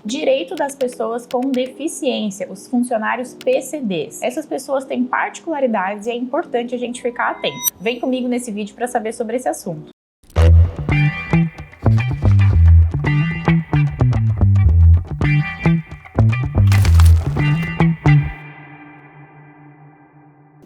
Direito das pessoas com deficiência, os funcionários PCDs. Essas pessoas têm particularidades e é importante a gente ficar atento. Vem comigo nesse vídeo para saber sobre esse assunto.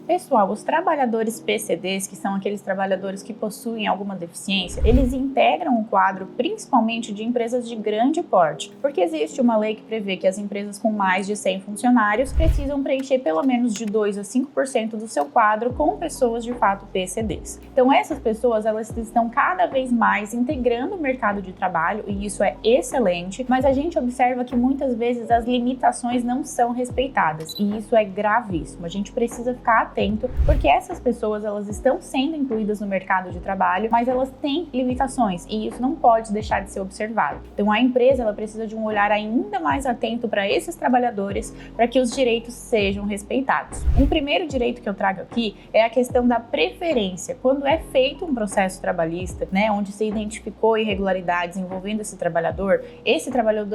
Pessoal, os trabalhadores PCDs, que são aqueles trabalhadores que possuem alguma deficiência, eles integram o quadro principalmente de empresas de grande porte, porque existe uma lei que prevê que as empresas com mais de 100 funcionários precisam preencher pelo menos de 2 a 5% do seu quadro com pessoas de fato PCDs. Então essas pessoas, elas estão cada vez mais integrando o mercado de trabalho e isso é excelente, mas a gente observa que muitas vezes as limitações não são respeitadas e isso é gravíssimo. A gente precisa ficar atento porque essas pessoas elas estão sendo incluídas no mercado de trabalho, mas elas têm limitações e isso não pode deixar de ser observado. Então a empresa ela precisa de um olhar ainda mais atento para esses trabalhadores para que os direitos sejam respeitados. Um primeiro direito que eu trago aqui é a questão da preferência. Quando é feito um processo trabalhista, onde se identificou irregularidades envolvendo esse trabalhador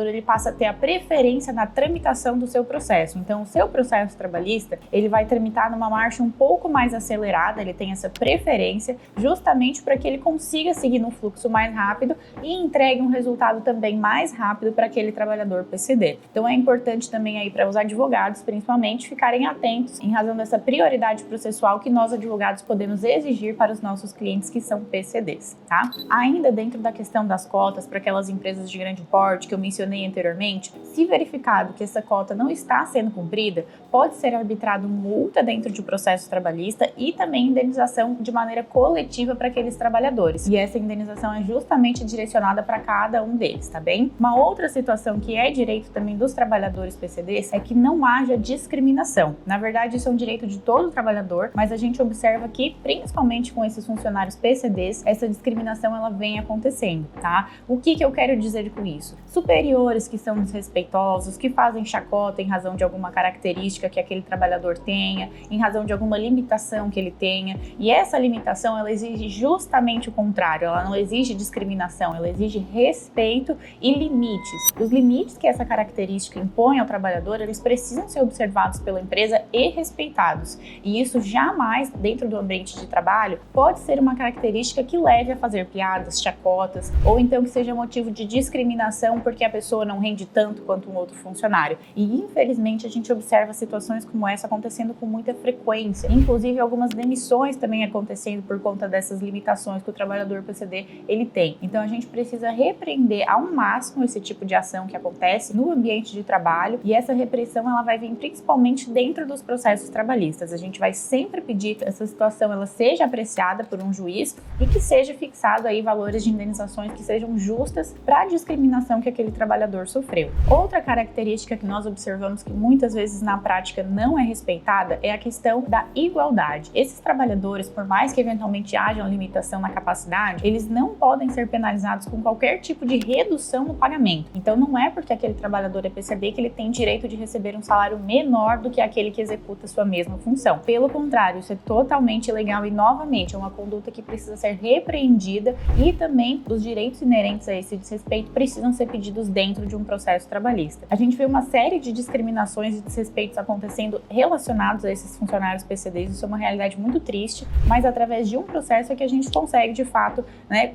ele passa a ter a preferência na tramitação do seu processo. Então o seu processo trabalhista ele vai tramitar numa marcha um pouco mais acelerada, ele tem essa preferência justamente para que ele consiga seguir num fluxo mais rápido e entregue um resultado também mais rápido para aquele trabalhador PCD. Então é importante também aí para os advogados, principalmente, ficarem atentos em razão dessa prioridade processual que nós advogados podemos exigir para os nossos clientes que são PCDs, tá? Ainda dentro da questão das cotas para aquelas empresas de grande porte que eu mencionei anteriormente, se verificado que essa cota não está sendo cumprida, pode ser arbitrado multa dentro de processo trabalhista e também indenização de maneira coletiva para aqueles trabalhadores. E essa indenização é justamente direcionada para cada um deles, tá bem? Uma outra situação que é direito também dos trabalhadores PCDs é que não haja discriminação. Na verdade, isso é um direito de todo trabalhador, mas a gente observa que, principalmente com esses funcionários PCDs, essa discriminação ela vem acontecendo, tá? O que eu quero dizer com isso? Superiores que são desrespeitosos, que fazem chacota em razão de alguma característica que aquele trabalhador tenha, em razão de alguma limitação que ele tenha, e essa limitação ela exige justamente o contrário, ela não exige discriminação, ela exige respeito e limites. Os limites que essa característica impõe ao trabalhador, eles precisam ser observados pela empresa e respeitados, e isso jamais, dentro do ambiente de trabalho, pode ser uma característica que leve a fazer piadas, chacotas, ou então que seja motivo de discriminação porque a pessoa não rende tanto quanto um outro funcionário. E infelizmente a gente observa situações como essa acontecendo com muita frequência, inclusive algumas demissões também acontecendo por conta dessas limitações que o trabalhador PCD ele tem. Então a gente precisa repreender ao máximo esse tipo de ação que acontece no ambiente de trabalho e essa repressão ela vai vir principalmente dentro dos processos trabalhistas. A gente vai sempre pedir que essa situação ela seja apreciada por um juiz e que seja fixado aí valores de indenizações que sejam justas para a discriminação que aquele trabalhador sofreu. Outra característica que nós observamos que muitas vezes na prática não é respeitada é a questão da igualdade. Esses trabalhadores, por mais que eventualmente haja uma limitação na capacidade, eles não podem ser penalizados com qualquer tipo de redução no pagamento. Então não é porque aquele trabalhador é PCD que ele tem direito de receber um salário menor do que aquele que executa sua mesma função. Pelo contrário, isso é totalmente ilegal e novamente é uma conduta que precisa ser repreendida e também os direitos inerentes a esse desrespeito precisam ser pedidos dentro de um processo trabalhista. A gente vê uma série de discriminações e desrespeitos acontecendo relacionados a esses funcionários PCDs, isso é uma realidade muito triste, mas através de um processo é que a gente consegue, de fato,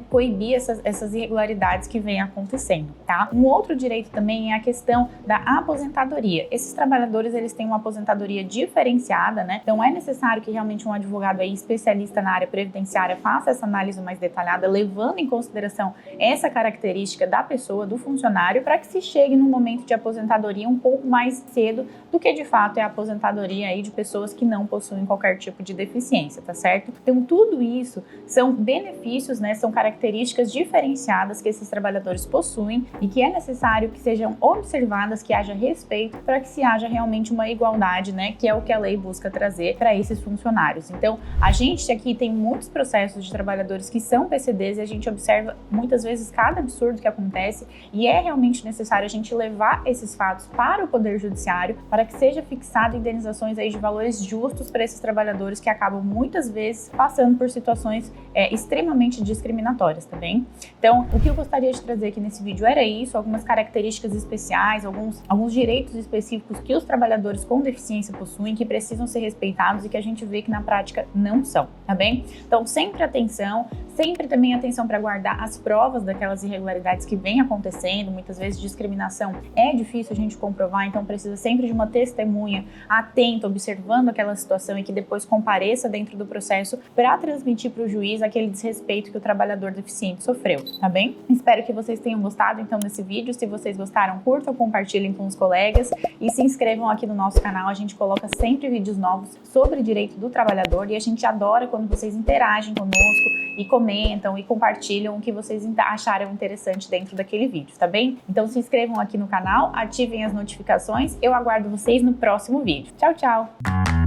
coibir essas irregularidades que vêm acontecendo, tá? Um outro direito também é a questão da aposentadoria. Esses trabalhadores, eles têm uma aposentadoria diferenciada, Então é necessário que realmente um advogado aí especialista na área previdenciária faça essa análise mais detalhada, levando em consideração essa característica da pessoa, do funcionário, para que se chegue no momento de aposentadoria um pouco mais cedo do que, de fato, é a aposentadoria aí de pessoas que não possuem qualquer tipo de deficiência, tá certo? Então, tudo isso são benefícios, são características diferenciadas que esses trabalhadores possuem e que é necessário que sejam observadas, que haja respeito para que se haja realmente uma igualdade, que é o que a lei busca trazer para esses funcionários. Então, a gente aqui tem muitos processos de trabalhadores que são PCDs e a gente observa muitas vezes cada absurdo que acontece e é realmente necessário a gente levar esses fatos para o Poder Judiciário para que seja fixado indenizações aí de valores justos para esses trabalhadores que acabam muitas vezes passando por situações extremamente discriminatórias, tá bem? Então, o que eu gostaria de trazer aqui nesse vídeo era isso, algumas características especiais, alguns direitos específicos que os trabalhadores com deficiência possuem, que precisam ser respeitados e que a gente vê que na prática não são, tá bem? Então, sempre atenção, sempre também atenção para guardar as provas daquelas irregularidades que vêm acontecendo. Muitas vezes discriminação é difícil a gente comprovar, então precisa sempre de uma testemunha atenta, observando aquela situação e que depois compareça dentro do processo para transmitir para o juiz aquele desrespeito que o trabalhador deficiente sofreu, tá bem? Espero que vocês tenham gostado então desse vídeo. Se vocês gostaram, curtam, compartilhem com os colegas e se inscrevam aqui no nosso canal. A gente coloca sempre vídeos novos sobre direito do trabalhador e a gente adora quando vocês interagem conosco e comentam e compartilham o que vocês acharam interessante dentro daquele vídeo, tá bem? Então se inscrevam aqui no canal, ativem as notificações. Eu aguardo vocês no próximo vídeo. Tchau, tchau!